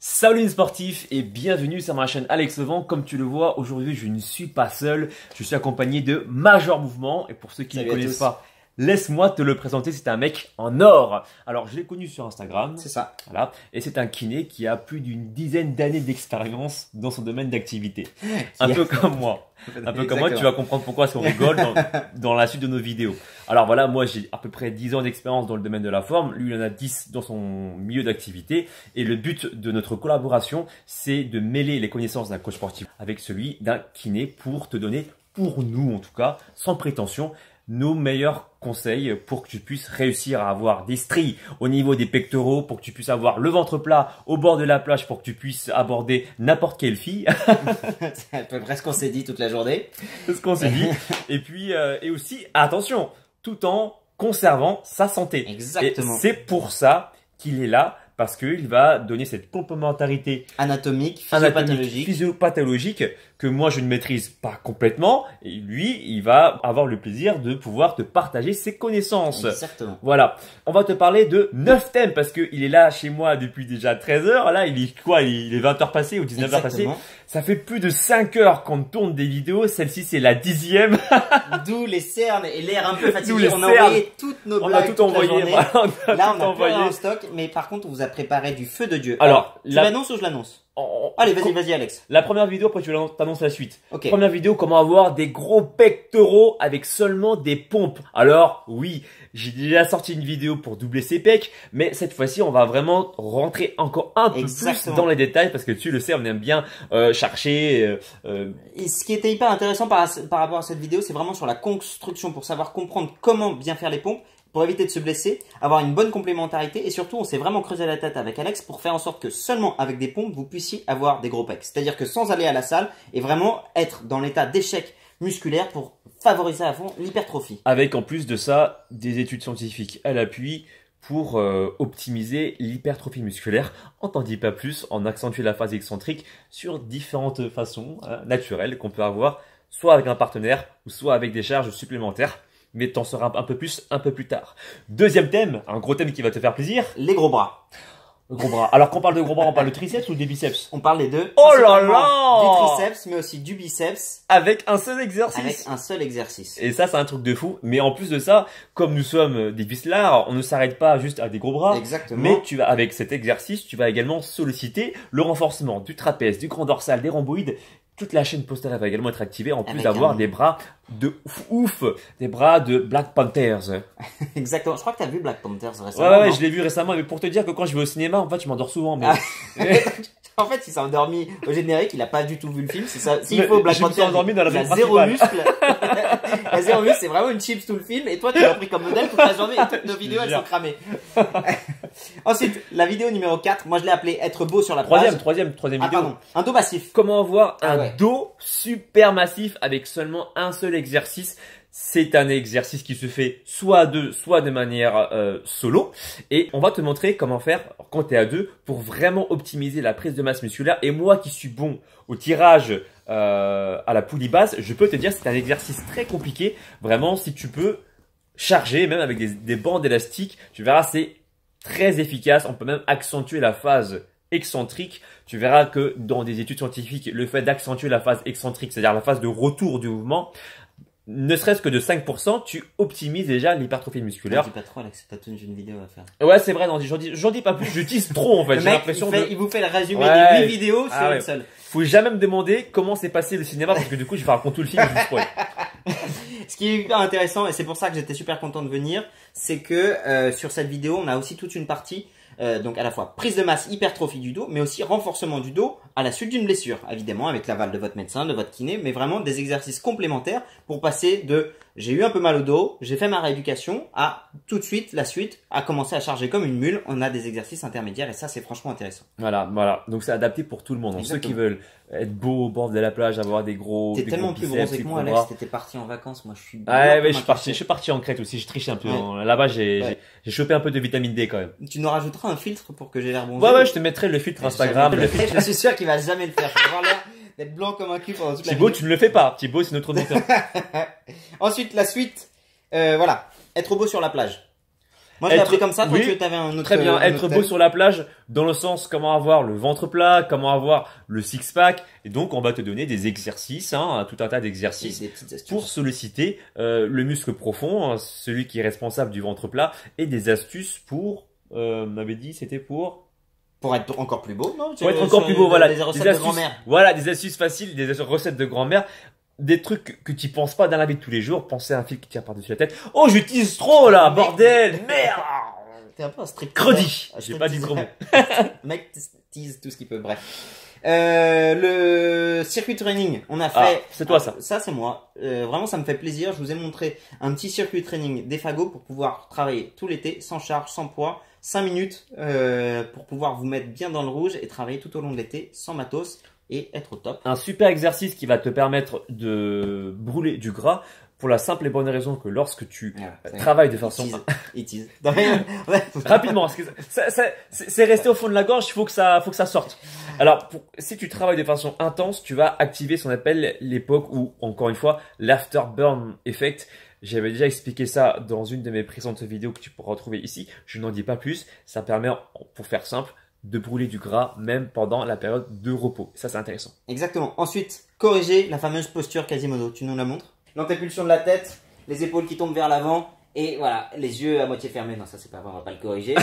Salut les sportifs et bienvenue sur ma chaîne Alex Levent. Comme tu le vois, aujourd'hui je ne suis pas seul, je suis accompagné de Major Mouvement. Et pour ceux qui ne connaissent pas, laisse-moi te le présenter, c'est un mec en or. Alors je l'ai connu sur Instagram. C'est ça. Voilà. Et c'est un kiné qui a plus d'une dizaine d'années d'expérience dans son domaine d'activité. Un peu comme moi. Un peu comme moi, tu vas comprendre pourquoi est-ce qu'on rigole dans la suite de nos vidéos. Alors voilà, moi j'ai à peu près 10 ans d'expérience dans le domaine de la forme. Lui, il en a 10 dans son milieu d'activité. Et le but de notre collaboration, c'est de mêler les connaissances d'un coach sportif avec celui d'un kiné pour te donner, pour nous en tout cas, sans prétention, nos meilleurs conseils pour que tu puisses réussir à avoir des stries au niveau des pectoraux, pour que tu puisses avoir le ventre plat au bord de la plage, pour que tu puisses aborder n'importe quelle fille. C'est à peu près ce qu'on s'est dit toute la journée. C'est ce qu'on s'est dit. Et puis, et aussi, attention, tout en conservant sa santé. Exactement. Et c'est pour ça qu'il est là, parce qu'il va donner cette complémentarité anatomique, physiopathologique que moi je ne maîtrise pas complètement. Et lui, il va avoir le plaisir de pouvoir te partager ses connaissances. Exactement. Voilà. On va te parler de 9 thèmes parce qu'il est là chez moi depuis déjà 13 heures. Là, il est quoi? Il est 20 heures passées ou 19 heures passées. Ça fait plus de 5 heures qu'on tourne des vidéos. Celle-ci, c'est la 10e. D'où les cernes et l'air un peu fatigué. On a envoyé toutes nos blagues. On a tout envoyé. Voilà, là, on a envoyé en stock. Mais par contre, on vous a préparé du feu de Dieu. Alors, tu l'annonces ou je l'annonce? Allez, vas-y Alex. La première vidéo, après tu t'annonces la suite. Okay. Première vidéo, comment avoir des gros pectoraux avec seulement des pompes. Alors, oui, j'ai déjà sorti une vidéo pour doubler ses pecs, mais cette fois-ci, on va vraiment rentrer encore un peu plus dans les détails parce que tu le sais, on aime bien chercher. Et ce qui était hyper intéressant par rapport à cette vidéo, c'est vraiment sur la construction pour savoir comprendre comment bien faire les pompes, pour éviter de se blesser, avoir une bonne complémentarité et surtout on s'est vraiment creusé la tête avec Alex pour faire en sorte que seulement avec des pompes vous puissiez avoir des gros pecs. C'est-à-dire que sans aller à la salle et vraiment être dans l'état d'échec musculaire pour favoriser à fond l'hypertrophie. Avec en plus de ça des études scientifiques à l'appui pour optimiser l'hypertrophie musculaire. On t'en dit pas plus, en accentuer la phase excentrique sur différentes façons naturelles qu'on peut avoir soit avec un partenaire ou soit avec des charges supplémentaires. Mais t'en sauras un peu plus un peu plus tard. Deuxième thème, un gros thème qui va te faire plaisir. Les gros bras. Le gros bras. Alors qu'on parle de gros bras, on parle de triceps ou des biceps? On parle des deux. Oh là là! Du triceps, mais aussi du biceps. Avec un seul exercice. Avec un seul exercice. Et ça, c'est un truc de fou. Mais en plus de ça, comme nous sommes des vislards, on ne s'arrête pas juste à des gros bras. Exactement. Mais tu vas, avec cet exercice, tu vas également solliciter le renforcement du trapèze, du grand dorsal, des rhomboïdes. Toute la chaîne postérieure va également être activée en plus d'avoir des bras de ouf, des bras de Black Panthers. Exactement. Je crois que tu as vu Black Panthers récemment. Ouais, je l'ai vu récemment. Mais pour te dire que quand je vais au cinéma, en fait, je m'endors souvent. Mais... En fait, il s'est endormi au générique, il a pas du tout vu le film, c'est ça. S'il faut Black Panther, endormi dans la il a zéro muscle. Il a zéro muscle, c'est vraiment une chips tout le film, et toi, tu l'as pris comme modèle toute la journée, et toutes nos vidéos, elles sont cramées. Ensuite, la vidéo numéro 4, moi je l'ai appelée être beau sur la plage. Troisième vidéo. Pardon, un dos massif. Comment avoir un dos super massif avec seulement un seul exercice. C'est un exercice qui se fait soit à deux, soit de manière solo. Et on va te montrer comment faire quand tu es à deux pour vraiment optimiser la prise de masse musculaire. Et moi qui suis bon au tirage à la poulie basse, je peux te dire que c'est un exercice très compliqué. Vraiment, si tu peux charger, même avec des bandes élastiques, tu verras, c'est très efficace. On peut même accentuer la phase excentrique. Tu verras que dans des études scientifiques, le fait d'accentuer la phase excentrique, c'est-à-dire la phase de retour du mouvement, ne serait-ce que de 5%, tu optimises déjà l'hypertrophie musculaire. Je dis pas trop, Alex, c'est pas toute une vidéo à faire. Ouais, c'est vrai, non, j'en dis pas plus, j'utilise trop en fait. J'ai l'impression il vous fait le résumé des 8 vidéos sur une seule. Faut jamais me demander comment s'est passé le cinéma parce que du coup, je vais raconter tout le film et je spoil. Ce qui est hyper intéressant, et c'est pour ça que j'étais super content de venir, c'est que sur cette vidéo, on a aussi toute une partie, donc à la fois prise de masse, hypertrophie du dos, mais aussi renforcement du dos à la suite d'une blessure, évidemment avec l'aval de votre médecin, de votre kiné, mais vraiment des exercices complémentaires pour passer de j'ai eu un peu mal au dos, j'ai fait ma rééducation, à tout de suite la suite, à commencer à charger comme une mule. On a des exercices intermédiaires et ça c'est franchement intéressant. Voilà. Donc c'est adapté pour tout le monde. Ceux qui veulent être beaux au bord de la plage, avoir des gros. T'es tellement plus bronzé que moi, Alex. T'étais parti en vacances, moi je suis. Je suis parti en Crète aussi. Je triche un peu. Là-bas, j'ai chopé un peu de vitamine D quand même. Tu nous rajouteras un filtre pour que j'ai l'air bronzé. Ouais, je te mettrai le filtre Instagram. Je suis sûr qu'il va jamais le faire. Je vais avoir l'air d'être blanc comme un cul pendant toute la Thibaut, tu ne le fais pas. Thibaut, c'est notre auditeur. Ensuite, la suite. Voilà. Être beau sur la plage. Moi, je l'ai appris comme ça, toi, tu avais un autre. Très bien, être beau sur la plage, dans le sens comment avoir le ventre plat, comment avoir le six-pack. Et donc, on va te donner des exercices, hein, tout un tas d'exercices pour solliciter le muscle profond, hein, celui qui est responsable du ventre plat, et des astuces pour, on m'avait dit, c'était pour être encore plus beau, non? Pour être encore plus beau, voilà. Des recettes de grand-mère. Voilà, des astuces faciles, des recettes de grand-mère. Des trucs que tu penses pas dans la vie de tous les jours. Pensez à un fil qui tire par-dessus la tête. Oh, je tease trop là, bordel, merde. T'es un peu un strip. Credi. J'ai pas dit gros mot. Mec tease tout ce qu'il peut, bref. Le circuit training, on a fait. C'est toi ça. Ça c'est moi. Vraiment ça me fait plaisir. Je vous ai montré un petit circuit training des fagots pour pouvoir travailler tout l'été sans charge, sans poids, 5 minutes pour pouvoir vous mettre bien dans le rouge et travailler tout au long de l'été sans matos et être au top. Un super exercice qui va te permettre de brûler du gras pour la simple et bonne raison que lorsque tu travailles de façon... Rapidement, parce que c'est resté au fond de la gorge, il faut que ça sorte. Alors, si tu travailles de façon intense, tu vas activer ce qu'on appelle l'époque ou, encore une fois, l'afterburn effect. J'avais déjà expliqué ça dans une de mes précédentes vidéos que tu pourras retrouver ici. Je n'en dis pas plus. Ça permet, pour faire simple, de brûler du gras même pendant la période de repos. Ça, c'est intéressant. Exactement. Ensuite, corriger la fameuse posture Quasimodo. Tu nous la montres? L'antépulsion de la tête, les épaules qui tombent vers l'avant et voilà, les yeux à moitié fermés. Non, ça c'est pas vrai, on va pas le corriger.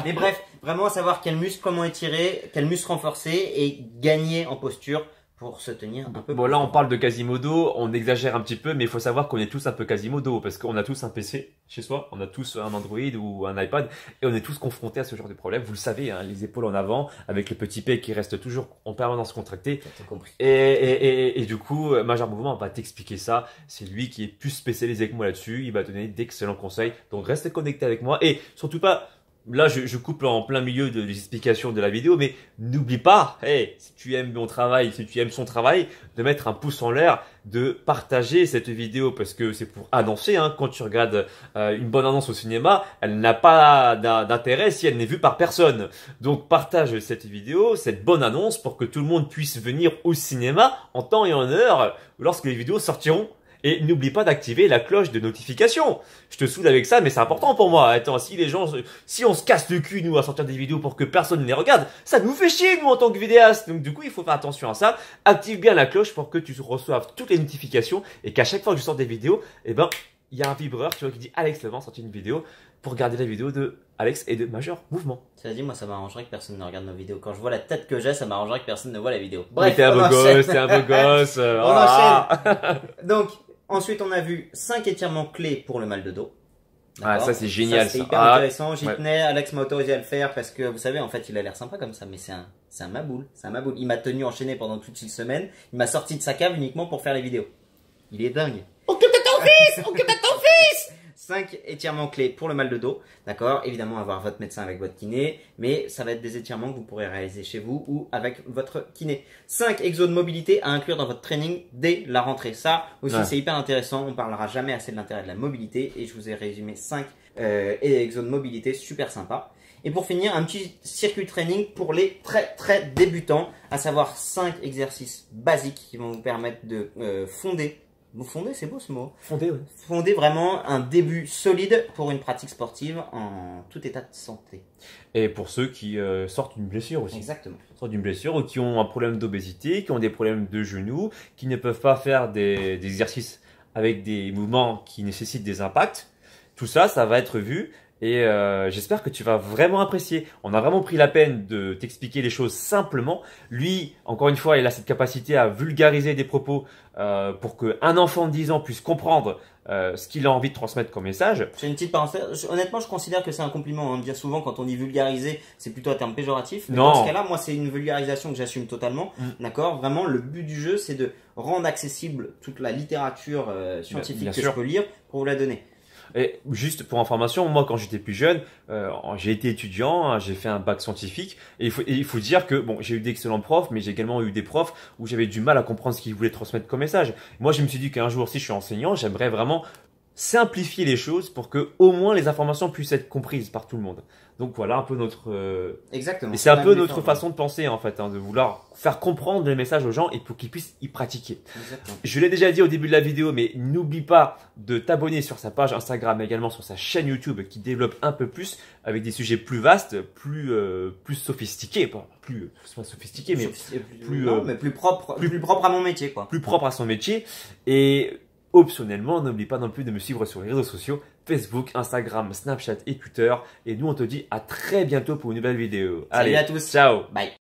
Mais bref, vraiment savoir quel muscle, comment étirer, quel muscle renforcer et gagner en posture pour se tenir un peu. Bon, là, on parle de Quasimodo, on exagère un petit peu, mais il faut savoir qu'on est tous un peu Quasimodo, parce qu'on a tous un PC chez soi, on a tous un Android ou un iPad, et on est tous confrontés à ce genre de problème. Vous le savez, hein, les épaules en avant, avec le petit P qui reste toujours en permanence contracté. Compris. Et du coup, Major Mouvement va t'expliquer ça. C'est lui qui est plus spécialisé que moi là-dessus. Il va donner d'excellents conseils. Donc, restez connectés avec moi, et surtout pas... Là, je coupe en plein milieu de l'explication de la vidéo, mais n'oublie pas, hey, si tu aimes mon travail, si tu aimes son travail, de mettre un pouce en l'air, de partager cette vidéo parce que c'est pour annoncer. Hein, quand tu regardes une bonne annonce au cinéma, elle n'a pas d'intérêt si elle n'est vue par personne. Donc, partage cette vidéo, cette bonne annonce pour que tout le monde puisse venir au cinéma en temps et en heure lorsque les vidéos sortiront. Et n'oublie pas d'activer la cloche de notification. Je te saoule avec ça, mais c'est important pour moi. Attends, si on se casse le cul, nous, à sortir des vidéos pour que personne ne les regarde, ça nous fait chier, nous, en tant que vidéaste. Donc, du coup, il faut faire attention à ça. Active bien la cloche pour que tu reçoives toutes les notifications et qu'à chaque fois que je sors des vidéos, eh ben, il y a un vibreur, tu vois, qui dit Alex Levent sorti une vidéo pour regarder la vidéo de Alex et de Major Mouvement. Ça dit, moi, ça m'arrangerait que personne ne regarde nos vidéos. Quand je vois la tête que j'ai, ça m'arrangerait que personne ne voit la vidéo. Bref, t'es un beau gosse, t'es un beau gosse. On enchaîne. Donc, ensuite, on a vu 5 étirements clés pour le mal de dos. Ah, ça c'est génial. C'est hyper intéressant. J'y tenais. Alex m'a autorisé à le faire parce que vous savez, en fait, il a l'air sympa comme ça, mais c'est un maboule. C'est un maboule. Il m'a tenu enchaîné pendant toute une semaine. Il m'a sorti de sa cave uniquement pour faire les vidéos. Il est dingue. Occupe de ton fils! Occupe de ton fils! 5 étirements clés pour le mal de dos. D'accord? Évidemment, avoir votre médecin avec votre kiné, mais ça va être des étirements que vous pourrez réaliser chez vous ou avec votre kiné. 5 exos de mobilité à inclure dans votre training dès la rentrée. Ça aussi, c'est hyper intéressant. On parlera jamais assez de l'intérêt de la mobilité et je vous ai résumé 5 exos de mobilité super sympa. Et pour finir, un petit circuit training pour les très débutants, à savoir 5 exercices basiques qui vont vous permettre de fonder. Vous fondez, c'est beau ce mot. Fonder, oui. Fonder vraiment un début solide pour une pratique sportive en tout état de santé. Et pour ceux qui sortent d'une blessure aussi. Exactement. Sortent d'une blessure ou qui ont un problème d'obésité, qui ont des problèmes de genoux, qui ne peuvent pas faire des exercices avec des mouvements qui nécessitent des impacts. Tout ça, ça va être vu. Et j'espère que tu vas vraiment apprécier. On a vraiment pris la peine de t'expliquer les choses simplement. Lui, encore une fois, il a cette capacité à vulgariser des propos pour qu'un enfant de 10 ans puisse comprendre ce qu'il a envie de transmettre comme message. C'est une petite parenthèse. Honnêtement, je considère que c'est un compliment. On dit souvent quand on dit vulgariser, c'est plutôt un terme péjoratif. Mais non. Dans ce cas-là, moi, c'est une vulgarisation que j'assume totalement. D'accord. Vraiment, le but du jeu, c'est de rendre accessible toute la littérature scientifique que je peux lire pour vous la donner. Et juste pour information, moi quand j'étais plus jeune, j'ai été étudiant, j'ai fait un bac scientifique et il faut dire que bon, j'ai eu d'excellents profs, mais j'ai également eu des profs où j'avais du mal à comprendre ce qu'ils voulaient transmettre comme message. Moi je me suis dit qu'un jour si je suis enseignant, j'aimerais vraiment simplifier les choses pour que au moins les informations puissent être comprises par tout le monde. Donc voilà un peu notre Exactement. et c'est un peu notre façon de penser en fait, hein, de vouloir faire comprendre les messages aux gens et pour qu'ils puissent y pratiquer. Exactement. Je l'ai déjà dit au début de la vidéo, mais n'oublie pas de t'abonner sur sa page Instagram, mais également sur sa chaîne YouTube qui développe un peu plus avec des sujets plus vastes, plus sophistiqués, pas plus pas sophistiqués, mais plus propre, plus propre à mon métier, quoi. Plus propre à son métier. Et optionnellement, n'oublie pas non plus de me suivre sur les réseaux sociaux, Facebook, Instagram, Snapchat et Twitter. Et nous, on te dit à très bientôt pour une nouvelle vidéo. Salut Allez, à tous. Ciao. Bye.